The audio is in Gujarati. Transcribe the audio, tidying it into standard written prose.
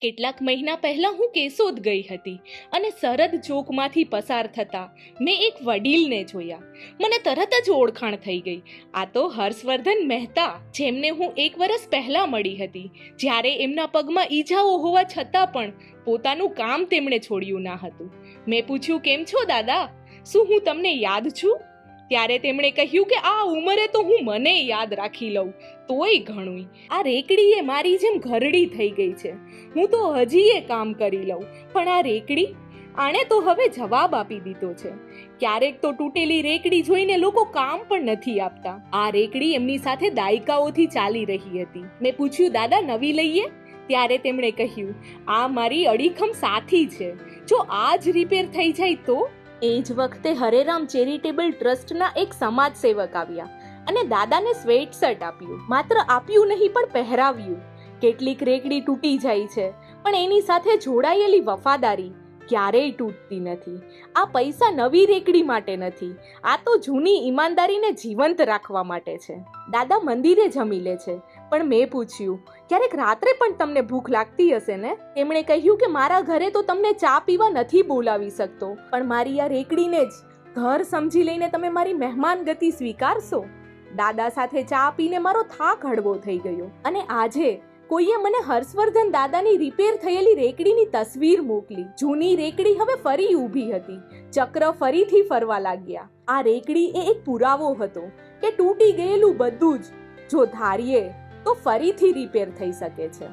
કેટલાક મહિના પહેલા હું કેશોદ ગઈ હતી અને સરદ ચોકમાંથી પસાર થતા મેં એક વડીલને જોયા. મને તરત જ ઓળખાણ થઈ ગઈ. આ તો હર્ષવર્ધન મહેતા, જેમને હું 1 વર્ષ પહેલા મળી હતી, જ્યારે એમના પગમાં ઈજાઓ હોવા છતાં પણ પોતાનું કામ તેમણે છોડ્યું ના હતું. મેં પૂછ્યું, કેમ છો દાદા? શું હું તમને યાદ છું? ત્યારે તેમણે કહ્યું કે આ ઉંમરે તો હું મને યાદ રાખી લઉં તોય ઘણું. આ રેકડી એ મારી જેમ ઘરડી થઈ ગઈ છે. હું તો હજી એ કામ કરી લઉં, પણ આ રેકડી, આણે તો હવે જવાબ આપી દીધો છે. ક્યારેક તો તૂટેલી રેકડી જોઈને લોકો કામ પણ નથી આપતા. આ રેકડી એમની સાથે દાયકાઓથી ચાલી રહી હતી. મેં પૂછ્યું, દાદા નવી લઈએ? ત્યારે તેમણે કહ્યું, આ મારી અડીખમ સાથી છે. જો આ જ રિપેર થઈ જાય તો? એ જ વખતે હરેરામ ચેરિટેબલ ટ્રસ્ટના એક સમાજ સેવક આવ્યા અને દાદાને સ્વેટ શર્ટ આપ્યું. માત્ર આપ્યું નહીં પણ પહેરાવ્યું. કેટલીક રેકડી તૂટી જાય છે, પણ એની સાથે જોડાયેલી વફાદારી ક્યારેય તૂટતી નથી. આ પૈસા નવી રેકડી માટે નથી, આ તો જૂની ઈમાનદારીને જીવંત રાખવા માટે છે. દાદા મંદિરે જમી લે છે, પણ મેં પૂછ્યું, ક્યારેક રાત્રે પણ તમને ભૂખ લાગતી હશે ને? તેમણે કહ્યું કે મારા ઘરે તો તમને ચા પીવા નથી બોલાવી શકતો, પણ મારી આ રેકડીને જ ઘર સમજી લઈને તમે મારી મહેમાન ગતિ સ્વીકારશો? દાદા સાથે ચા પીને મારો થાક હળવો થઈ ગયો. અને આજે કોઈએ મને હર્ષવર્ધન દાદાની રિપેર થયેલી રેકડીની તસવીર મોકલી. જૂની રેકડી હવે ફરી ઊભી હતી. ચક્ર ફરીથી ફરવા લાગ્યા. આ રેકડી એ એક પુરાવો હતો કે તૂટી ગયેલું બધું જ જો ધારીએ તો ફરીથી રિપેર થઈ શકે છે.